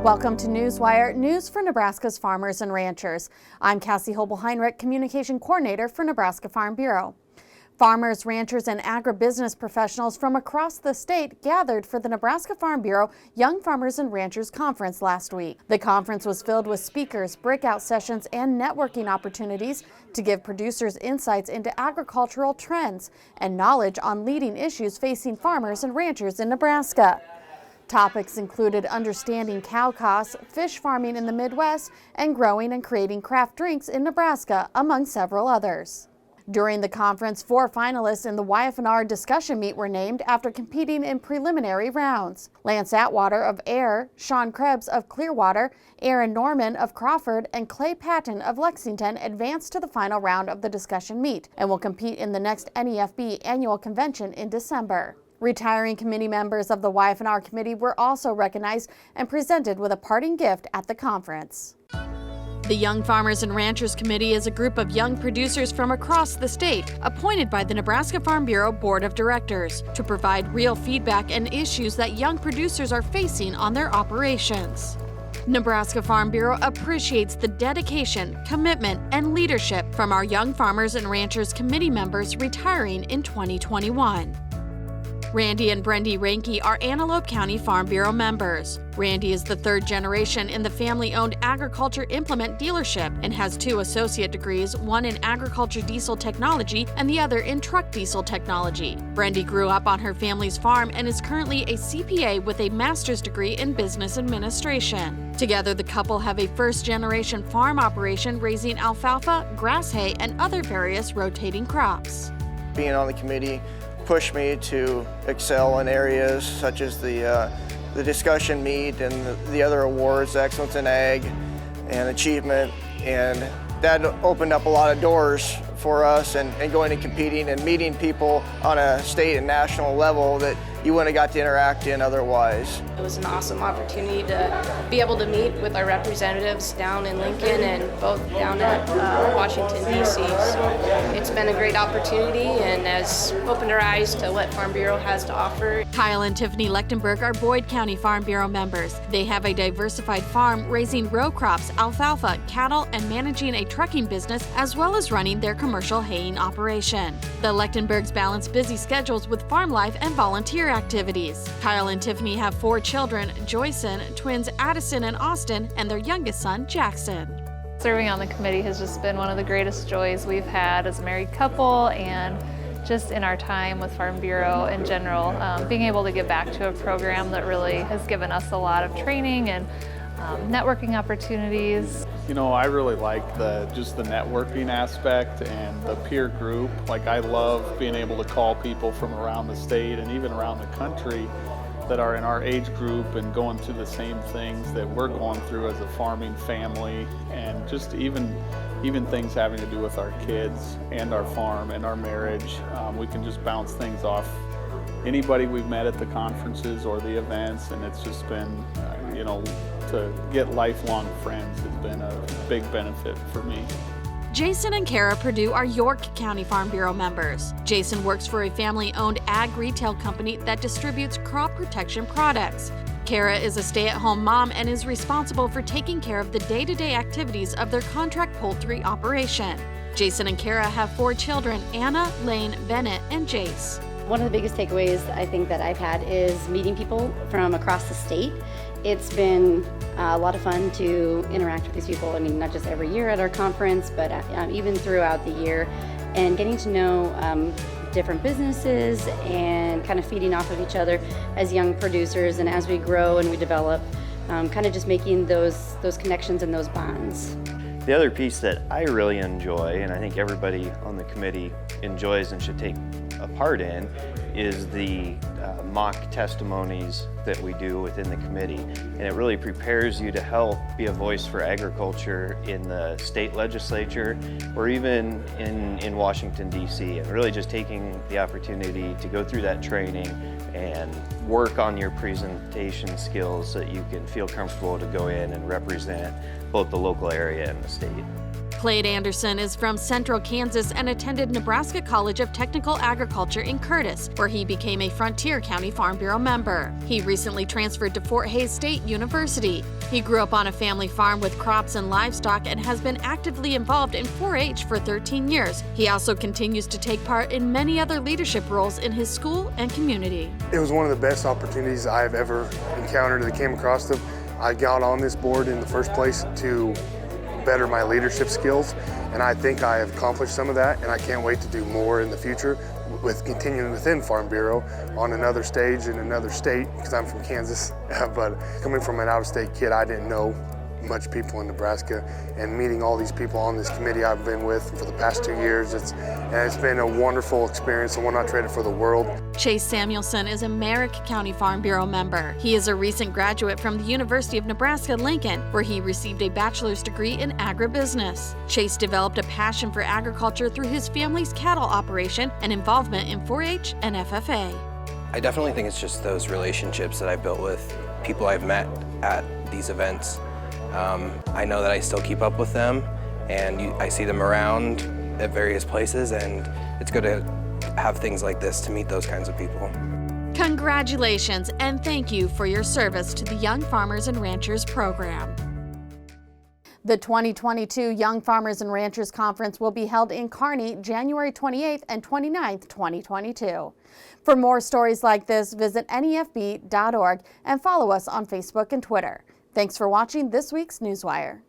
Welcome to Newswire, news for Nebraska's farmers and ranchers. I'm Cassie Hobel-Heinrich, Communication Coordinator for Nebraska Farm Bureau. Farmers, ranchers, and agribusiness professionals from across the state gathered for the Nebraska Farm Bureau Young Farmers and Ranchers Conference last week. The conference was filled with speakers, breakout sessions, and networking opportunities to give producers insights into agricultural trends and knowledge on leading issues facing farmers and ranchers in Nebraska. Topics included understanding cow costs, fish farming in the Midwest, and growing and creating craft drinks in Nebraska, among several others. During the conference, 4 finalists in the yf&r discussion meet were named after competing in preliminary rounds. Lance Atwater of Air, Sean Krebs of Clearwater, Aaron Norman of Crawford, and Clay Patton of Lexington advanced to the final round of the discussion meet and will compete in the next NEFB annual convention in December. Retiring committee members of the yf&r committee were also recognized and presented with a parting gift at the conference. The Young Farmers and Ranchers Committee is a group of young producers from across the state appointed by the Nebraska Farm Bureau Board of Directors to provide real feedback and issues that young producers are facing on their operations. Nebraska Farm Bureau appreciates the dedication, commitment, and leadership from our Young Farmers and Ranchers Committee members retiring in 2021. Randy and Brendy Ranke are Antelope County Farm Bureau members. Randy is the 3rd generation in the family-owned agriculture implement dealership and has 2 associate degrees, one in agriculture diesel technology and the other in truck diesel technology. Brendy grew up on her family's farm and is currently a CPA with a master's degree in business administration. Together, the couple have a first-generation farm operation raising alfalfa, grass hay, and other various rotating crops. Being on the committee pushed me to excel in areas such as the discussion meet and the other awards, Excellence in Ag and Achievement, and that opened up a lot of doors for us and going and competing and meeting people on a state and national level that you wouldn't have got to interact in otherwise. It was an awesome opportunity to be able to meet with our representatives down in Lincoln and both down at Washington, D.C. So it's been a great opportunity and has opened our eyes to what Farm Bureau has to offer. Kyle and Tiffany Lechtenberg are Boyd County Farm Bureau members. They have a diversified farm raising row crops, alfalfa, cattle, and managing a trucking business as well as running their commercial haying operation. The Lechtenbergs balance busy schedules with farm life and volunteer activities. Kyle and Tiffany have 4 children, Joyson, twins Addison and Austin, and their youngest son, Jackson. Serving on the committee has just been one of the greatest joys we've had as a married couple and just in our time with Farm Bureau in general. Being able to give back to a program that really has given us a lot of training and networking opportunities. You know, I really like just the networking aspect and the peer group. Like, I love being able to call people from around the state and even around the country that are in our age group and going through the same things that we're going through as a farming family, and just even things having to do with our kids and our farm and our marriage. We can just bounce things off anybody we've met at the conferences or the events, and it's just been, you know, to get lifelong friends has been a big benefit for me. Jason and Kara Purdue are York County Farm Bureau members. Jason works for a family-owned ag retail company that distributes crop protection products. Kara is a stay-at-home mom and is responsible for taking care of the day-to-day activities of their contract poultry operation. Jason and Kara have 4 children, Anna, Lane, Bennett, and Jace. One of the biggest takeaways I think that I've had is meeting people from across the state. It's been a lot of fun to interact with these people. I mean, not just every year at our conference, but even throughout the year, and getting to know different businesses and kind of feeding off of each other as young producers, and as we grow and we develop, kind of just making those connections and those bonds. The other piece that I really enjoy, and I think everybody on the committee enjoys and should take a part in, is the mock testimonies that we do within the committee. And it really prepares you to help be a voice for agriculture in the state legislature or even in Washington, D.C. And really just taking the opportunity to go through that training and work on your presentation skills so that you can feel comfortable to go in and represent both the local area and the state. Clayde Anderson is from Central Kansas and attended Nebraska College of Technical Agriculture in Curtis, where he became a Frontier County Farm Bureau member. He recently transferred to Fort Hays State University. He grew up on a family farm with crops and livestock and has been actively involved in 4-H for 13 years. He also continues to take part in many other leadership roles in his school and community. It was one of the best opportunities I've ever encountered that came across them. I got on this board in the first place to better my leadership skills, and I think I have accomplished some of that, and I can't wait to do more in the future with continuing within Farm Bureau on another stage in another state, because I'm from Kansas. But coming from an out-of-state kid, I didn't know much people in Nebraska, and meeting all these people on this committee I've been with for the past 2 years, it's been a wonderful experience and one I'd trade it for the world. Chase Samuelson is a Merrick County Farm Bureau member. He is a recent graduate from the University of Nebraska-Lincoln, where he received a bachelor's degree in agribusiness. Chase developed a passion for agriculture through his family's cattle operation and involvement in 4-H and FFA. I definitely think it's just those relationships that I've built with people I've met at these events. I know that I still keep up with them, and I see them around at various places, and it's good to have things like this to meet those kinds of people. Congratulations, and thank you for your service to the Young Farmers and Ranchers program. The 2022 Young Farmers and Ranchers Conference will be held in Kearney January 28th and 29th, 2022. For more stories like this, visit NEFB.org and follow us on Facebook and Twitter. Thanks for watching this week's Newswire.